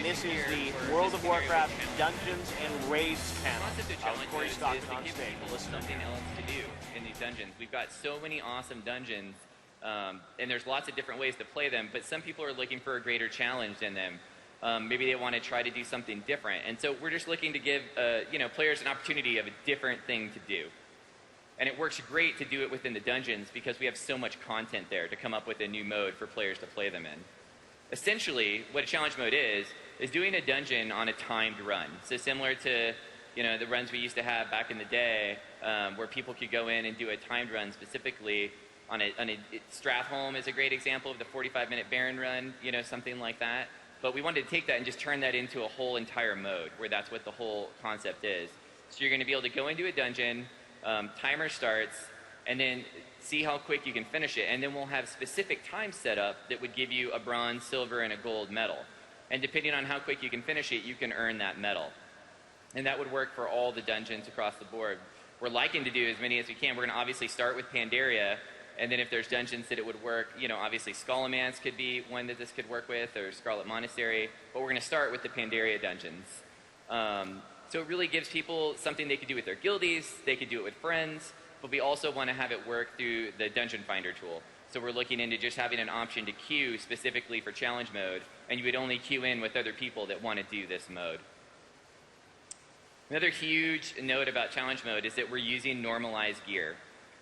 and this is the World of Warcraft Dungeons and Raids panel. Corey Stockton on stage. Listen to something else to do in these dungeons. We've got so many awesome dungeons, and there's lots of different ways to play them, but some people are looking for a greater challenge in them. Maybe they want to try to do something different. And so we're just looking to give players an opportunity of a different thing to do. And it works great to do it within the dungeons because we have so much content there to come up with a new mode for players to play them in. Essentially, what a challenge mode is doing a dungeon on a timed run. So similar to the runs we used to have back in the day, where people could go in and do a timed run specifically on a Stratholme is a great example of the 45-minute Baron run, something like that. But we wanted to take that and just turn that into a whole entire mode where that's what the whole concept is. So you're going to be able to go into a dungeon, timer starts, and then see how quick you can finish it. And then we'll have specific times set up that would give you a bronze, silver, and a gold medal. And depending on how quick you can finish it, you can earn that medal. And that would work for all the dungeons across the board. We're liking to do as many as we can. We're going to obviously start with Pandaria, and then if there's dungeons that it would work, obviously Scholomance could be one that this could work with, or Scarlet Monastery. But we're going to start with the Pandaria dungeons. So it really gives people something they could do with their guildies, they could do it with friends, but we also want to have it work through the Dungeon Finder tool. So we're looking into just having an option to queue specifically for challenge mode, and you would only queue in with other people that want to do this mode. Another huge note about challenge mode is that we're using normalized gear.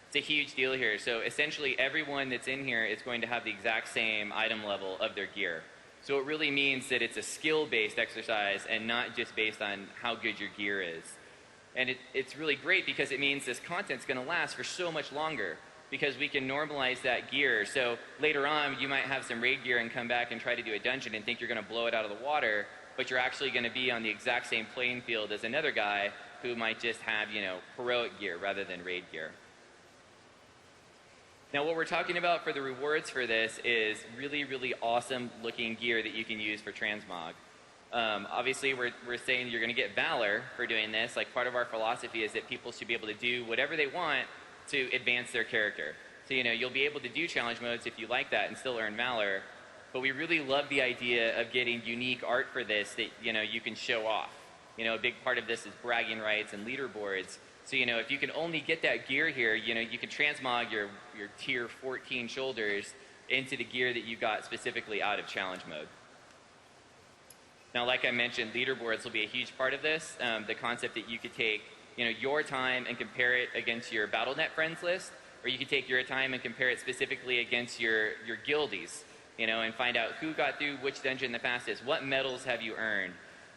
It's a huge deal here. So essentially everyone that's in here is going to have the exact same item level of their gear. So it really means that it's a skill-based exercise and not just based on how good your gear is. And it's really great because it means this content's going to last for so much longer because we can normalize that gear. So later on, you might have some raid gear and come back and try to do a dungeon and think you're going to blow it out of the water, but you're actually going to be on the exact same playing field as another guy who might just have, heroic gear rather than raid gear. Now, what we're talking about for the rewards for this is really, really awesome looking gear that you can use for transmog. Obviously, we're saying you're going to get Valor for doing this. Like, part of our philosophy is that people should be able to do whatever they want to advance their character. So, you'll be able to do challenge modes if you like that and still earn Valor. But we really love the idea of getting unique art for this that, you can show off. A big part of this is bragging rights and leaderboards. So, if you can only get that gear here, you can transmog your tier 14 shoulders into the gear that you got specifically out of challenge mode. Now, like I mentioned, leaderboards will be a huge part of this. The concept that you could take, your time and compare it against your BattleNet friends list, or you could take your time and compare it specifically against your guildies, and find out who got through which dungeon the fastest, what medals have you earned.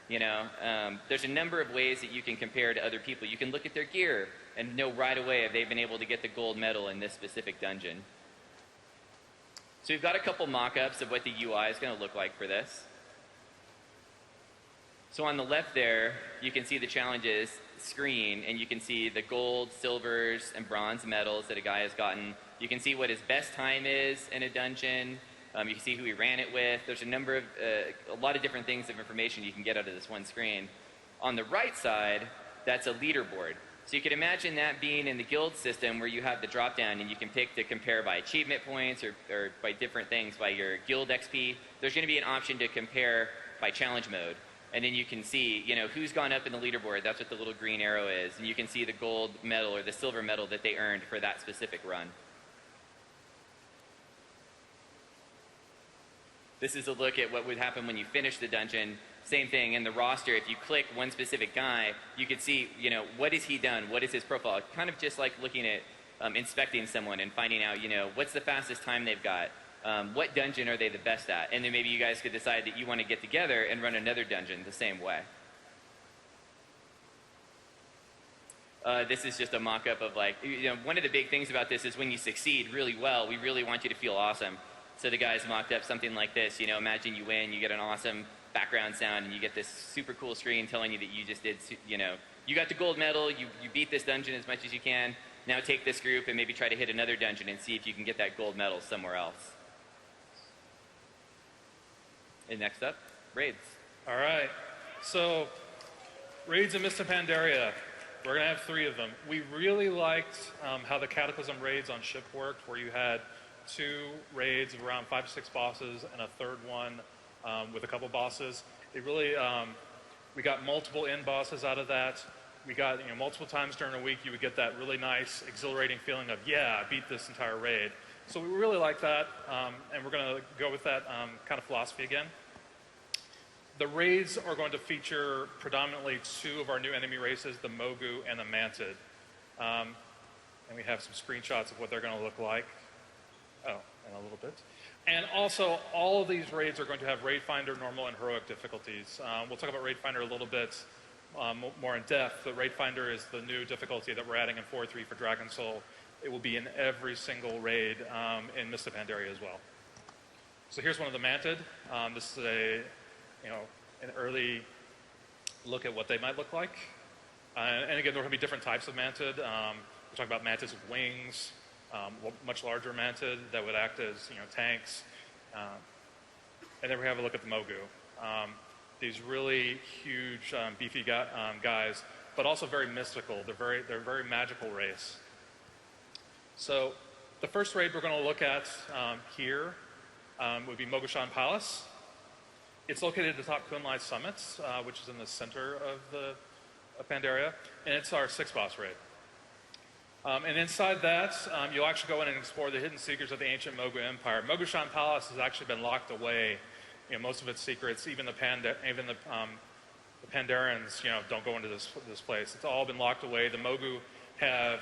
There's a number of ways that you can compare to other people. You can look at their gear and know right away if they've been able to get the gold medal in this specific dungeon. So we've got a couple mock-ups of what the UI is going to look like for this. So on the left there, you can see the challenges screen, and you can see the gold, silvers, and bronze medals that a guy has gotten. You can see what his best time is in a dungeon. You can see who he ran it with. There's a lot of different things of information you can get out of this one screen. On the right side, that's a leaderboard. So you could imagine that being in the guild system where you have the drop-down and you can pick to compare by achievement points or by different things, by your guild XP. There's going to be an option to compare by challenge mode. And then you can see, who's gone up in the leaderboard. That's what the little green arrow is. And you can see the gold medal or the silver medal that they earned for that specific run. This is a look at what would happen when you finish the dungeon. Same thing in the roster. If you click one specific guy, you can see, what has he done? What is his profile? Kind of just like looking at inspecting someone and finding out, what's the fastest time they've got? What dungeon are they the best at? And then maybe you guys could decide that you want to get together and run another dungeon the same way. This is just a mock-up of one of the big things about this is when you succeed really well, we really want you to feel awesome. So the guys mocked up something like this. Imagine you win, you get an awesome background sound, and you get this super cool screen telling you that you just did, you got the gold medal, you beat this dungeon as much as you can. Now take this group and maybe try to hit another dungeon and see if you can get that gold medal somewhere else. And next up, raids. All right. So, raids in Mist of Pandaria. We're going to have 3 of them. We really liked how the Cataclysm raids on ship worked, where you had 2 raids of around 5 to 6 bosses and a third one with a couple bosses. It really, we got multiple end bosses out of that. We got, multiple times during a week, you would get that really nice, exhilarating feeling of, yeah, I beat this entire raid. So we really like that, and we're going to go with that kind of philosophy again. The raids are going to feature predominantly 2 of our new enemy races, the Mogu and the Mantid. And we have some screenshots of what they're going to look like. Oh, in a little bit. And also, all of these raids are going to have Raid Finder, Normal, and Heroic difficulties. We'll talk about Raid Finder a little bit more in depth. The Raid Finder is the new difficulty that we're adding in 4.3 for Dragon Soul. It will be in every single raid in Mist of Pandaria as well. So here's one of the Mantid. This is an early look at what they might look like. And again, there will be different types of Mantid. We're talking about Mantids with wings, much larger Mantid that would act as tanks. And then we have a look at the Mogu. These really huge, beefy guys, but also very mystical. They're a very magical race. So the first raid we're going to look at here would be Mogushan Palace. It's located at the top Kunlai Summits, which is in the center of Pandaria, and it's our 6th boss raid. And inside that, you'll actually go in and explore the hidden secrets of the ancient Mogu Empire. Mogushan Palace has actually been locked away. Most of its secrets, even the Pandarians, don't go into this place. It's all been locked away. The Mogu have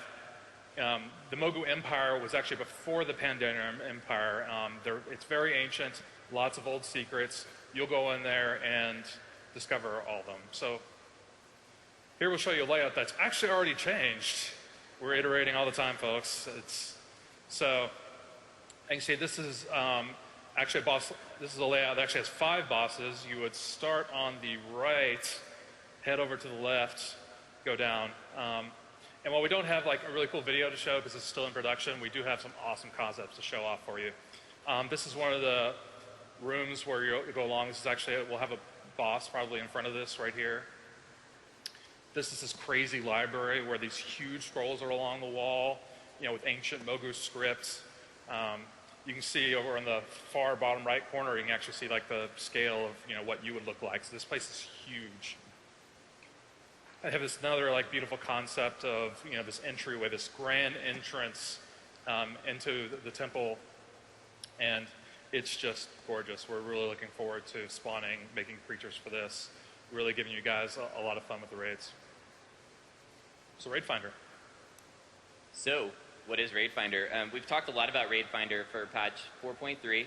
the Mogu Empire was actually before the Pandarian Empire. It's very ancient, lots of old secrets. You'll go in there and discover all of them. So here we'll show you a layout that's actually already changed. We're iterating all the time, folks. So, you can see this is actually a boss. This is a layout that actually has 5 bosses. You would start on the right, head over to the left, go down. And while we don't have like a really cool video to show because it's still in production, we do have some awesome concepts to show off for you. This is one of the rooms where you go along. This is actually, we'll have a boss probably in front of this right here. This is this crazy library where these huge scrolls are along the wall, with ancient Mogu scripts. You can see over in the far bottom right corner, you can actually see like the scale of what you would look like. So this place is huge. I have this another like beautiful concept of this entryway, this grand entrance into the temple, and it's just gorgeous. We're really looking forward to spawning, making creatures for this, really giving you guys a lot of fun with the raids. So Raid Finder. So what is Raid Finder? We've talked a lot about Raid Finder for patch 4.3,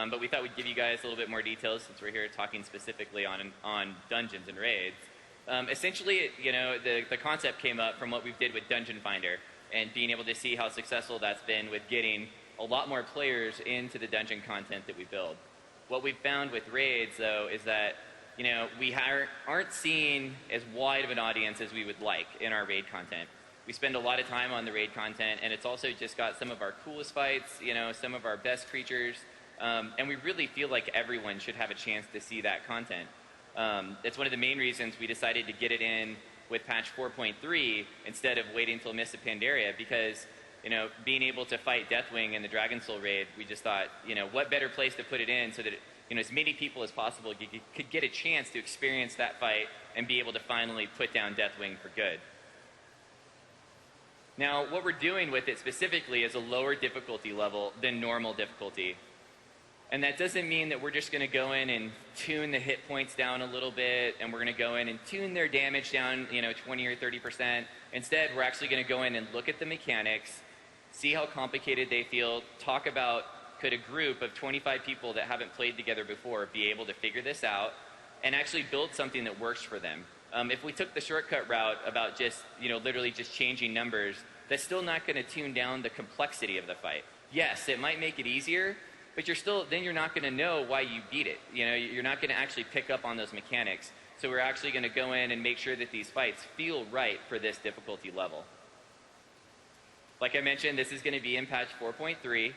but we thought we'd give you guys a little bit more details since we're here talking specifically on dungeons and raids. Essentially, the concept came up from what we did with Dungeon Finder and being able to see how successful that's been with getting a lot more players into the dungeon content that we build. What we've found with raids, though, is that we aren't seeing as wide of an audience as we would like in our raid content. We spend a lot of time on the raid content, and it's also just got some of our coolest fights, some of our best creatures, and we really feel like everyone should have a chance to see that content. It's one of the main reasons we decided to get it in with patch 4.3 instead of waiting until Mist of Pandaria, because being able to fight Deathwing in the Dragon Soul raid, we just thought, what better place to put it in so that as many people as possible could get a chance to experience that fight and be able to finally put down Deathwing for good. Now, what we're doing with it specifically is a lower difficulty level than normal difficulty. And that doesn't mean that we're just going to go in and tune the hit points down a little bit, and we're going to go in and tune their damage down, 20 or 30%. Instead, we're actually going to go in and look at the mechanics, see how complicated they feel, talk about could a group of 25 people that haven't played together before be able to figure this out and actually build something that works for them. If we took the shortcut route about just, literally just changing numbers, that's still not going to tune down the complexity of the fight. Yes, it might make it easier, but you're not going to know why you beat it. You're not going to actually pick up on those mechanics. So we're actually going to go in and make sure that these fights feel right for this difficulty level. Like I mentioned, this is going to be in patch 4.3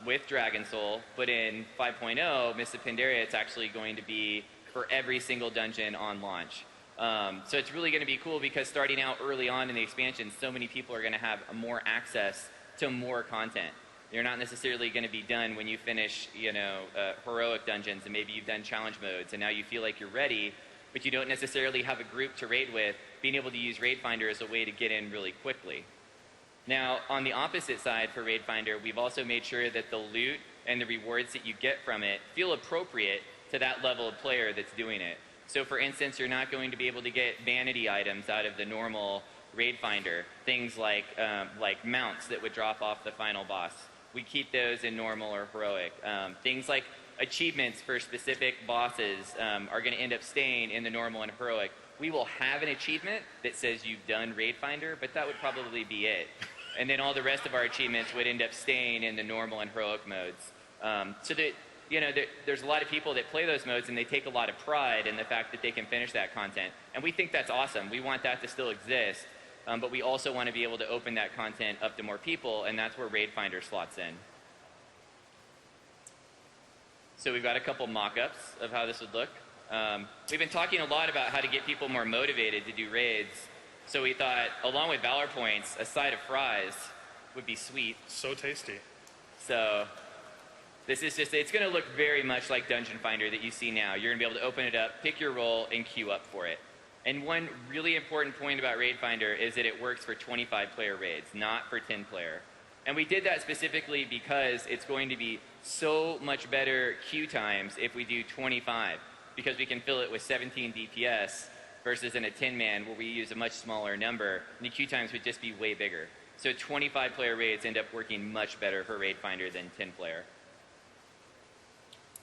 with Dragon Soul, but in 5.0, Mist of Pandaria, it's actually going to be for every single dungeon on launch. So it's really going to be cool because starting out early on in the expansion, so many people are going to have more access to more content. You're not necessarily going to be done when you finish, heroic dungeons, and maybe you've done challenge modes, and now you feel like you're ready, but you don't necessarily have a group to raid with. Being able to use Raid Finder is a way to get in really quickly. Now, on the opposite side for Raid Finder, we've also made sure that the loot and the rewards that you get from it feel appropriate to that level of player that's doing it. So for instance, you're not going to be able to get vanity items out of the normal Raid Finder, things like mounts that would drop off the final boss. We keep those in normal or heroic. Things like achievements for specific bosses are going to end up staying in the normal and heroic. We will have an achievement that says you've done Raid Finder, but that would probably be it. And then all the rest of our achievements would end up staying in the normal and heroic modes. So that, there's a lot of people that play those modes and they take a lot of pride in the fact that they can finish that content. And we think that's awesome. We want that to still exist. But we also want to be able to open that content up to more people, and that's where Raid Finder slots in. So we've got a couple mock-ups of how this would look. We've been talking a lot about how to get people more motivated to do raids. So we thought, along with Valor Points, a side of fries would be sweet. So tasty. So this is just, it's going to look very much like Dungeon Finder that you see now. You're going to be able to open it up, pick your role, and queue up for it. And one really important point about Raid Finder is that it works for 25-player raids, not for 10-player. And we did that specifically because it's going to be so much better queue times if we do 25, because we can fill it with 17 DPS versus in a 10-man where we use a much smaller number, and the queue times would just be way bigger. So 25-player raids end up working much better for Raid Finder than 10-player.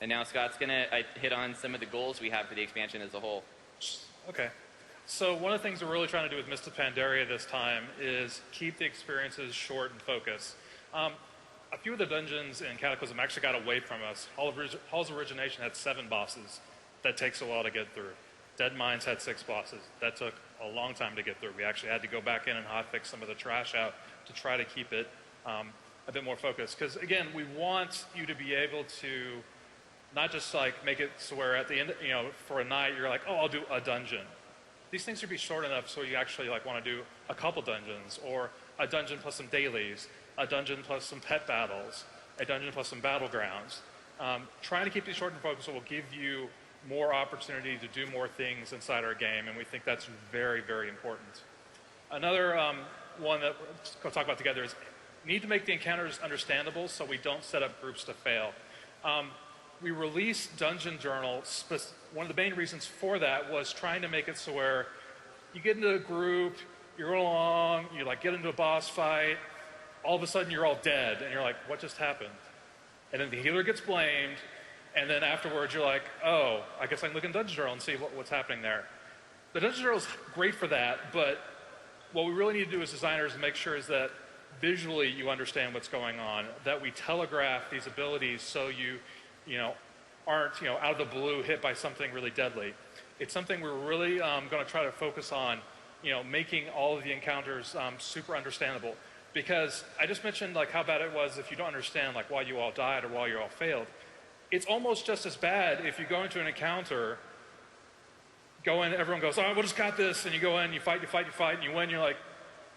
And now Scott's going to hit on some of the goals we have for the expansion as a whole. Okay. So one of the things we're really trying to do with Mists of Pandaria this time is keep the experiences short and focused. A few of the dungeons in Cataclysm actually got away from us. Hall's Origination had 7 bosses. That takes a while to get through. Dead Mines had 6 bosses. That took a long time to get through. We actually had to go back in and hotfix some of the trash out to try to keep it a bit more focused. Because again, we want you to be able to not just like make it so where at the end, for a night you're like, oh, I'll do a dungeon. These things should be short enough so you actually like want to do a couple dungeons, or a dungeon plus some dailies, a dungeon plus some pet battles, a dungeon plus some battlegrounds. Trying to keep these short and focused will give you more opportunity to do more things inside our game, and we think that's very, very important. Another one that we'll talk about together is need to make the encounters understandable so we don't set up groups to fail. We released Dungeon Journal. One of the main reasons for that was trying to make it so where you get into a group, you roll along, you like get into a boss fight, all of a sudden you're all dead, and you're like, what just happened? And then the healer gets blamed, and then afterwards you're like, oh, I guess I can look in Dungeon Journal and see what's happening there. The Dungeon Journal is great for that, but what we really need to do as designers is make sure is that visually you understand what's going on, that we telegraph these abilities so you aren't, out of the blue hit by something really deadly. It's something we're really going to try to focus on, making all of the encounters super understandable. Because I just mentioned like how bad it was if you don't understand like why you all died or why you all failed. It's almost just as bad if you go into an encounter, go in, everyone goes, all right, we'll just got this, and you go in, you fight, and you win, you're like,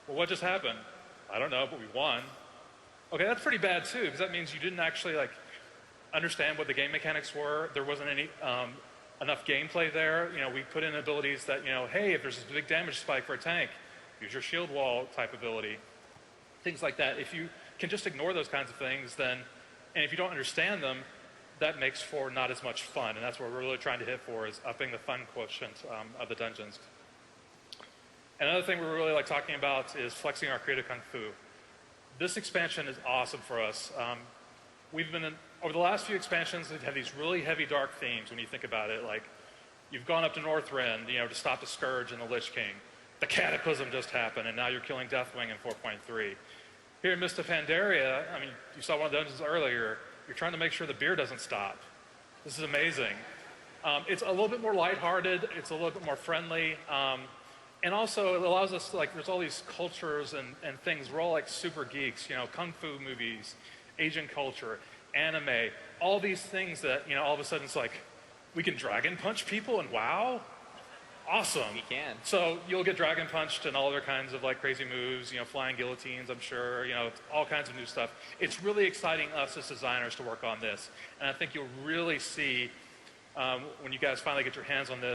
well, what just happened? I don't know, but we won. Okay, that's pretty bad too, because that means you didn't actually like understand what the game mechanics were. There wasn't any enough gameplay there. We put in abilities that, hey, if there's this big damage spike for a tank, use your shield wall type ability. Things like that. If you can just ignore those kinds of things, then, and if you don't understand them, that makes for not as much fun. And that's what we're really trying to hit for, is upping the fun quotient of the dungeons. Another thing we're really like talking about is flexing our creative kung fu. This expansion is awesome for us. Over the last few expansions, we've had these really heavy dark themes when you think about it. Like, you've gone up to Northrend, to stop the Scourge and the Lich King. The Cataclysm just happened, and now you're killing Deathwing in 4.3. Here in Mists of Pandaria, you saw one of the dungeons earlier, you're trying to make sure the beer doesn't stop. This is amazing. It's a little bit more lighthearted, it's a little bit more friendly, and also it allows us to, like, there's all these cultures and things. We're all like super geeks, kung fu movies, Asian culture, anime, all these things that, all of a sudden it's like, we can dragon punch people and wow? awesome. We can. So you'll get dragon punched and all other kinds of like crazy moves, flying guillotines, I'm sure, all kinds of new stuff. It's really exciting us as designers to work on this. And I think you'll really see when you guys finally get your hands on this,